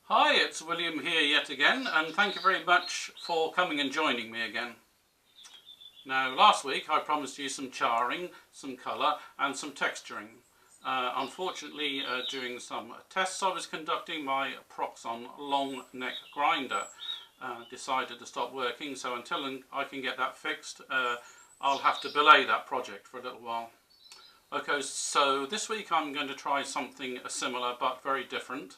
Hi, it's William here yet again, and thank you very much for coming and joining me again. Now, last week I promised you some charring, some colour and some texturing. Unfortunately, during some tests I was conducting, my Proxon long neck grinder decided to stop working, so until I can get that fixed, I'll have to belay that project for a little while. Okay, so this week I'm going to try something similar but very different.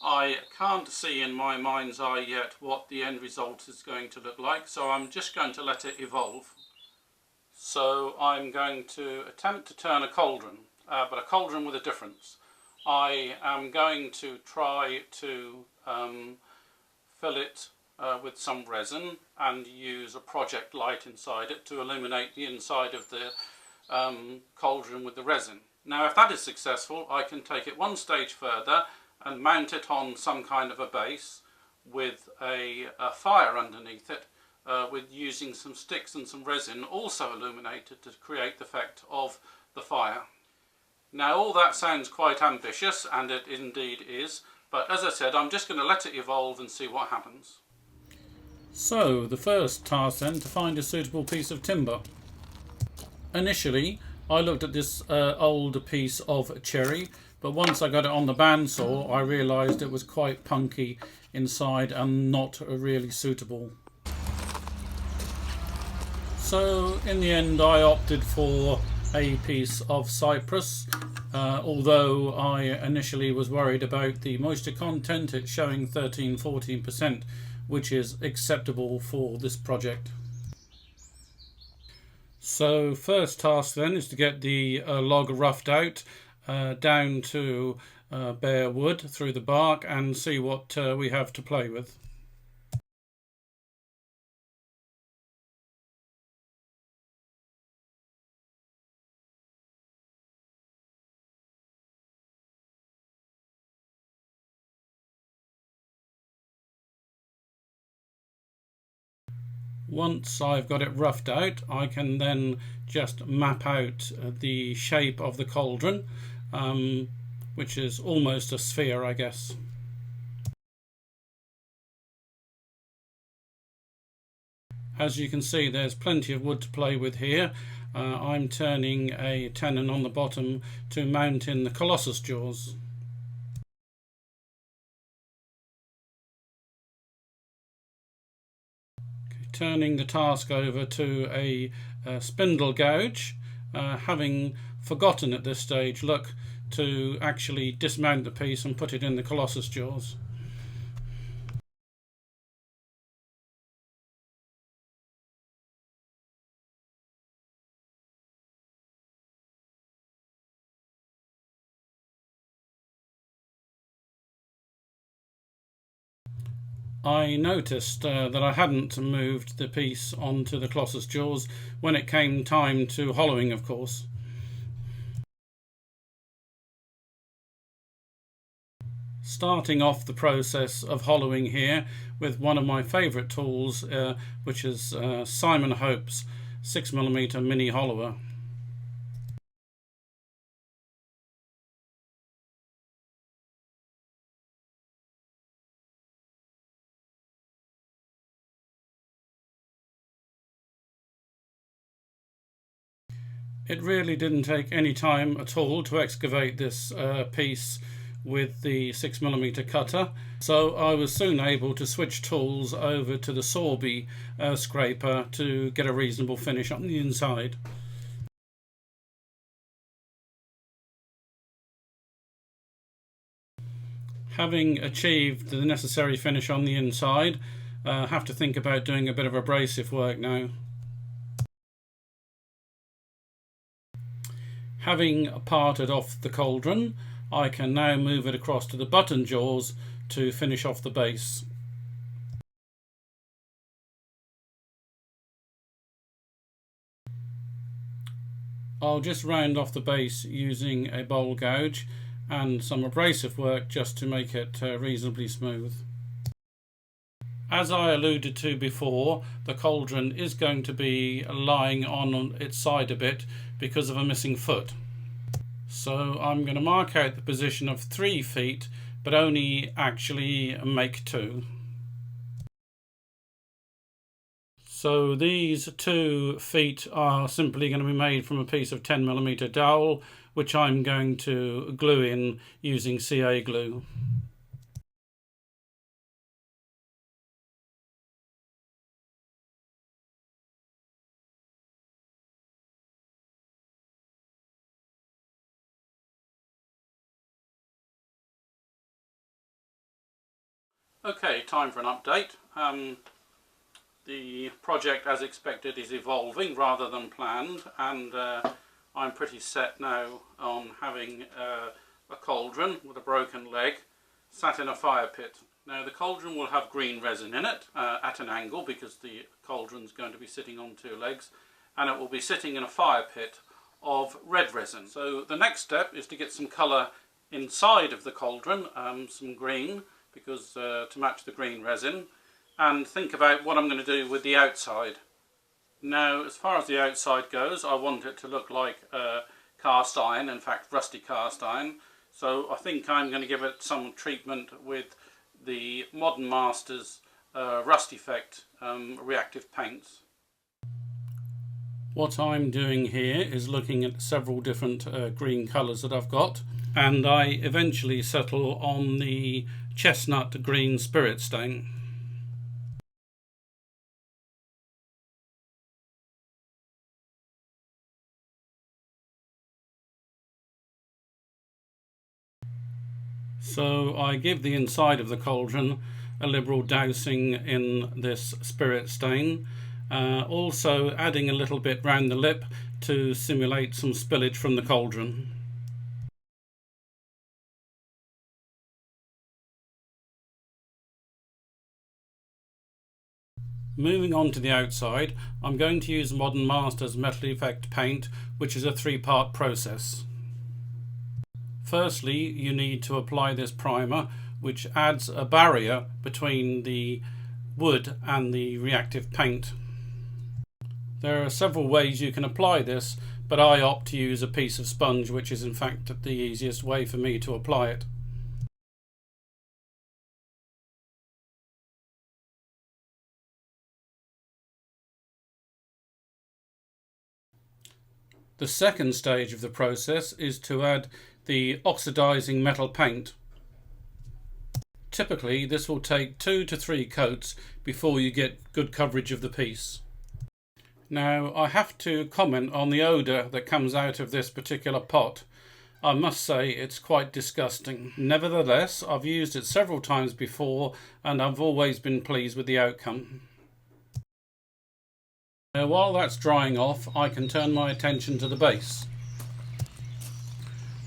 I can't see in my mind's eye yet what the end result is going to look like, so I'm just going to let it evolve. So I'm going to attempt to turn a cauldron, but a cauldron with a difference. I am going to try to fill it with some resin and use a project light inside it to illuminate the inside of the cauldron with the resin. Now, if that is successful, I can take it one stage further and mount it on some kind of a base with a fire underneath it, with using some sticks and some resin also illuminated to create the effect of the fire. Now, all that sounds quite ambitious, and it indeed is, but as I said, I'm just going to let it evolve and see what happens. So the first task then, to find a suitable piece of timber. Initially I looked at this old piece of cherry, but once I got it on the bandsaw I realised it was quite punky inside and not really suitable. So in the end I opted for a piece of cypress, although I initially was worried about the moisture content. It's showing 13–14%, which is acceptable for this project. So first task then is to get the log roughed out down to bare wood through the bark and see what we have to play with. Once I've got it roughed out, I can then just map out the shape of the cauldron, which is almost a sphere, I guess. As you can see, there's plenty of wood to play with here. I'm turning a tenon on the bottom to mount in the colossus jaws. Turning the task over to a spindle gouge, having forgotten at this stage, look, to actually dismount the piece and put it in the colossus jaws. I noticed that I hadn't moved the piece onto the colossus jaws when it came time to hollowing, of course. Starting off the process of hollowing here with one of my favourite tools, which is Simon Hope's 6mm mini hollower. It really didn't take any time at all to excavate this piece with the 6mm cutter, so I was soon able to switch tools over to the Sorby scraper to get a reasonable finish on the inside. Having achieved the necessary finish on the inside, I have to think about doing a bit of abrasive work now. Having parted off the cauldron, I can now move it across to the button jaws to finish off the base. I'll just round off the base using a bowl gouge and some abrasive work just to make it reasonably smooth. As I alluded to before, the cauldron is going to be lying on its side a bit because of a missing foot. So I'm going to mark out the position of 3 feet but only actually make 2. So these 2 feet are simply going to be made from a piece of 10mm dowel, which I'm going to glue in using CA glue. Okay, time for an update. The project, as expected, is evolving rather than planned, and I'm pretty set now on having a cauldron with a broken leg sat in a fire pit. Now the cauldron will have green resin in it at an angle, because the cauldron's going to be sitting on 2 legs, and it will be sitting in a fire pit of red resin. So the next step is to get some colour inside of the cauldron, some green, because to match the green resin, and think about what I'm going to do with the outside. Now, as far as the outside goes, I want it to look like cast iron, in fact rusty cast iron, so I think I'm going to give it some treatment with the Modern Masters Rust Effect reactive paints. What I'm doing here is looking at several different green colours that I've got, and I eventually settle on the chestnut green spirit stain. So I give the inside of the cauldron a liberal dousing in this spirit stain, also adding a little bit round the lip to simulate some spillage from the cauldron. Moving on to the outside, I'm going to use Modern Masters Metal Effect paint, which is a 3-part process. Firstly, you need to apply this primer, which adds a barrier between the wood and the reactive paint. There are several ways you can apply this, but I opt to use a piece of sponge, which is in fact the easiest way for me to apply it. The second stage of the process is to add the oxidizing metal paint. Typically this will take 2 to 3 coats before you get good coverage of the piece. Now I have to comment on the odour that comes out of this particular pot. I must say it's quite disgusting. Nevertheless, I've used it several times before and I've always been pleased with the outcome. Now, while that's drying off, I can turn my attention to the base.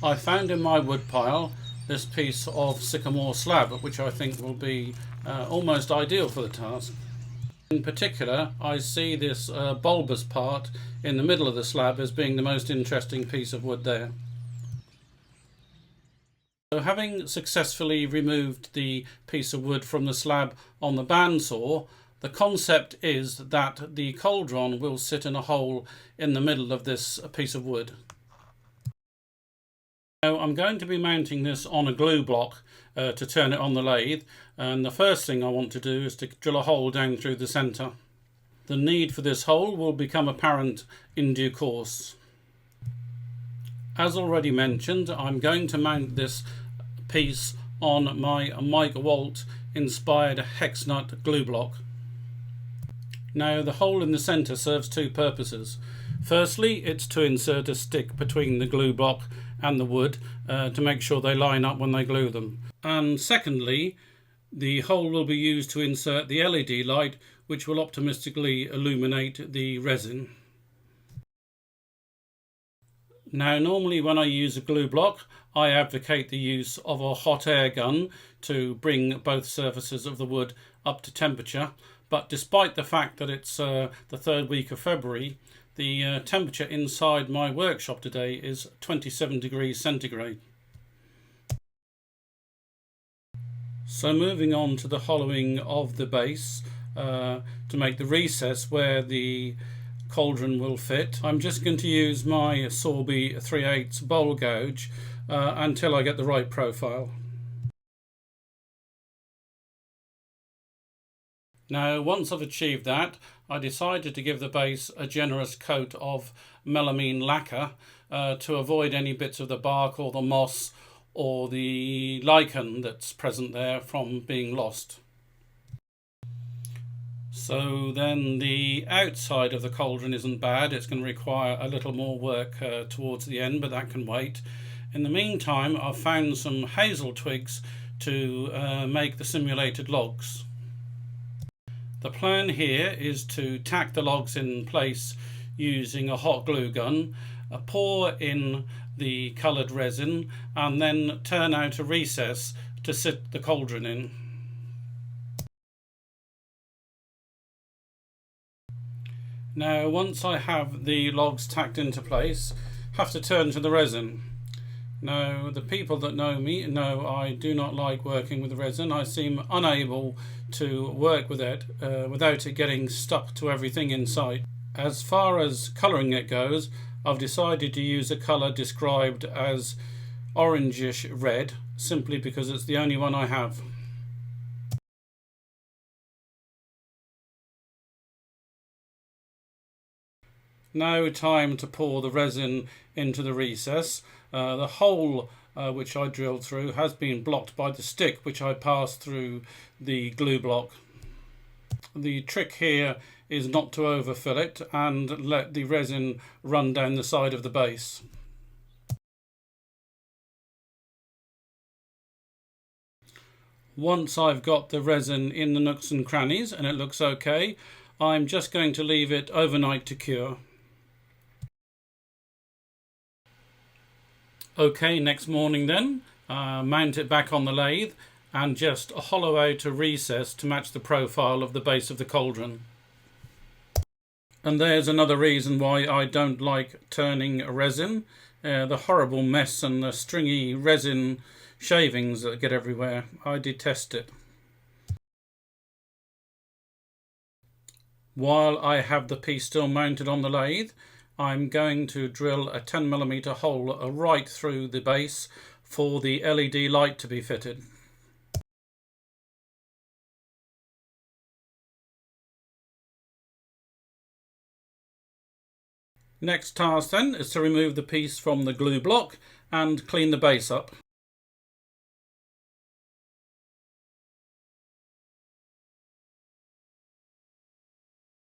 I found in my wood pile this piece of sycamore slab, which I think will be almost ideal for the task. In particular, I see this bulbous part in the middle of the slab as being the most interesting piece of wood there. So having successfully removed the piece of wood from the slab on the bandsaw, the concept is that the cauldron will sit in a hole in the middle of this piece of wood. Now I'm going to be mounting this on a glue block to turn it on the lathe, and the first thing I want to do is to drill a hole down through the centre. The need for this hole will become apparent in due course. As already mentioned, I'm going to mount this piece on my Mike Walt inspired hex nut glue block. Now the hole in the centre serves 2 purposes. Firstly, it's to insert a stick between the glue block and the wood to make sure they line up when they glue them. And secondly, the hole will be used to insert the LED light, which will optimistically illuminate the resin. Now normally when I use a glue block, I advocate the use of a hot air gun to bring both surfaces of the wood up to temperature. But despite the fact that it's the 3rd week of February, the temperature inside my workshop today is 27 degrees centigrade. So moving on to the hollowing of the base to make the recess where the cauldron will fit, I'm just going to use my Sorby 3/8 bowl gouge until I get the right profile. Now, once I've achieved that, I decided to give the base a generous coat of melamine lacquer to avoid any bits of the bark or the moss or the lichen that's present there from being lost. So then the outside of the cauldron isn't bad. It's going to require a little more work towards the end, but that can wait. In the meantime, I've found some hazel twigs to make the simulated logs. The plan here is to tack the logs in place using a hot glue gun, pour in the coloured resin, and then turn out a recess to sit the cauldron in. Now, once I have the logs tacked into place, I have to turn to the resin. Now, the people that know me know I do not like working with resin. I seem unable to work with it without it getting stuck to everything in sight. As far as colouring it goes, I've decided to use a colour described as orangish red, simply because it's the only one I have. Now time to pour the resin into the recess. The hole which I drilled through has been blocked by the stick which I passed through the glue block. The trick here is not to overfill it and let the resin run down the side of the base. Once I've got the resin in the nooks and crannies and it looks okay, I'm just going to leave it overnight to cure. Okay, next morning then, mount it back on the lathe and just hollow out a recess to match the profile of the base of the cauldron. And there's another reason why I don't like turning resin. The horrible mess and the stringy resin shavings that get everywhere. I detest it. While I have the piece still mounted on the lathe, I'm going to drill a 10mm hole right through the base for the LED light to be fitted. Next task then is to remove the piece from the glue block and clean the base up.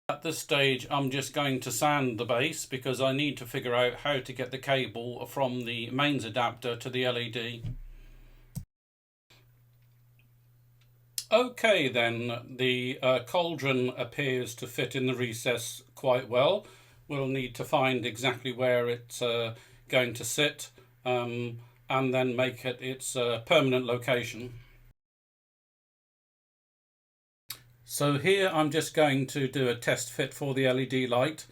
At this stage I'm just going to sand the base because I need to figure out how to get the cable from the mains adapter to the LED. Okay then, the cauldron appears to fit in the recess quite well. We'll need to find exactly where it's going to sit and then make it its permanent location. So here I'm just going to do a test fit for the LED light.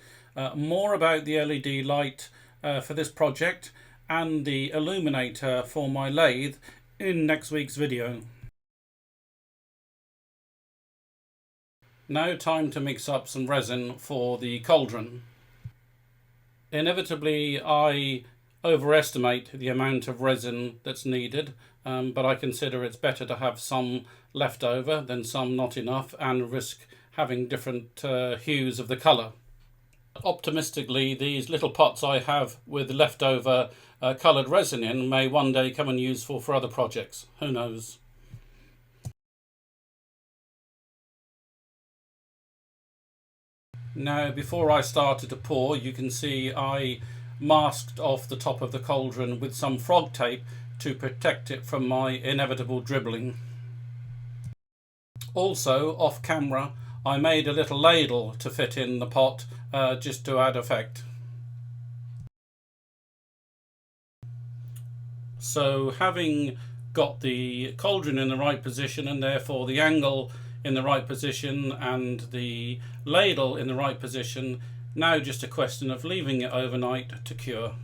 More about the LED light for this project and the illuminator for my lathe in next week's video. Now time to mix up some resin for the cauldron. Inevitably I overestimate the amount of resin that's needed, but I consider it's better to have some left over than some not enough and risk having different hues of the colour. Optimistically, these little pots I have with leftover coloured resin in may one day come in useful for other projects. Who knows? Now, before I started to pour, you can see I masked off the top of the cauldron with some frog tape to protect it from my inevitable dribbling. Also, off camera, I made a little ladle to fit in the pot just to add effect. So having got the cauldron in the right position and therefore the angle in the right position and the ladle in the right position, now just a question of leaving it overnight to cure.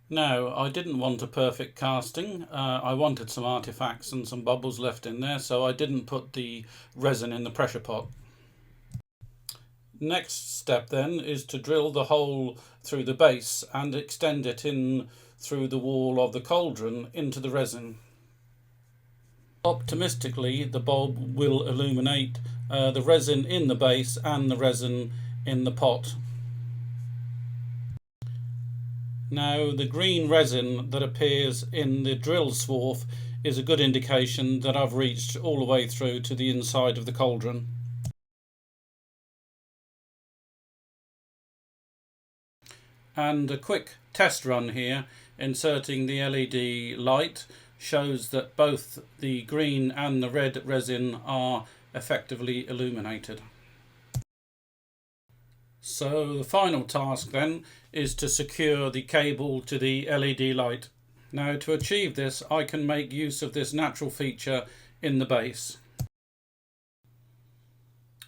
Now, I didn't want a perfect casting. I wanted some artifacts and some bubbles left in there, so I didn't put the resin in the pressure pot. Next step then is to drill the hole through the base and extend it in through the wall of the cauldron into the resin. Optimistically, the bulb will illuminate the resin in the base and the resin in the pot. Now, the green resin that appears in the drill swarf is a good indication that I've reached all the way through to the inside of the cauldron. And a quick test run here, inserting the LED light, shows that both the green and the red resin are effectively illuminated. So the final task then is to secure the cable to the LED light. Now, to achieve this, I can make use of this natural feature in the base.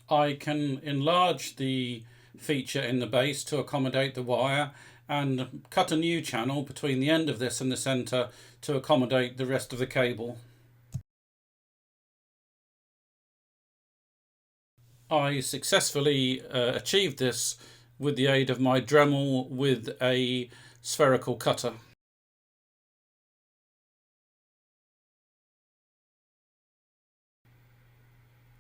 I can enlarge the feature in the base to accommodate the wire and cut a new channel between the end of this and the centre to accommodate the rest of the cable. I successfully achieved this with the aid of my Dremel with a spherical cutter.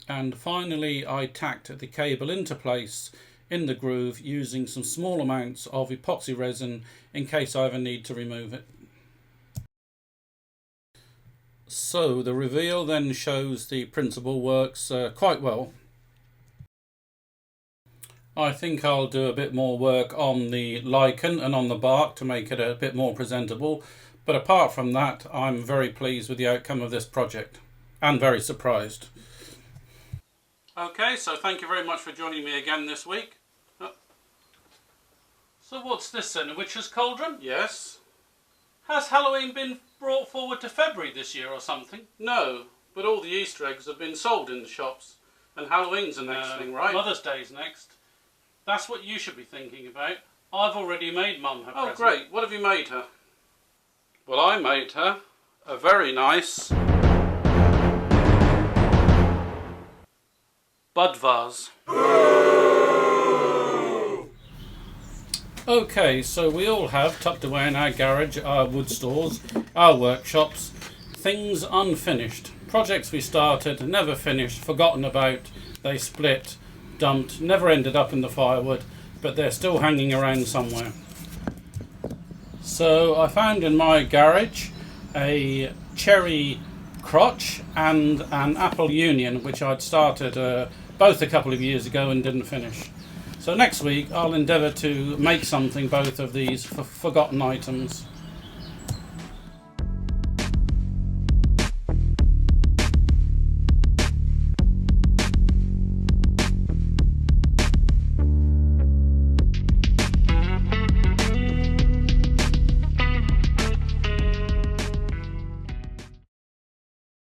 And finally, I tacked the cable into place in the groove using some small amounts of epoxy resin in case I ever need to remove it. So the reveal then shows the principle works quite well. I think I'll do a bit more work on the lichen and on the bark to make it a bit more presentable, but apart from that, I'm very pleased with the outcome of this project and very surprised. Okay, so thank you very much for joining me again this week. So what's this then, a witch's cauldron? Yes. Has Halloween been brought forward to February this year or something? No, but all the Easter eggs have been sold in the shops, and Halloween's the next thing, right? Mother's Day's next. That's what you should be thinking about. I've already made Mum her present. Oh great, what have you made her? Well, I made her a very nice bud vase. Okay, so we all have tucked away in our garage, our wood stores, our workshops, things unfinished. Projects we started, never finished, forgotten about, they split, dumped, never ended up in the firewood, but they're still hanging around somewhere. So I found in my garage a cherry crotch and an apple union, which I'd started both a couple of years ago and didn't finish. So next week I'll endeavour to make something both of these forgotten items.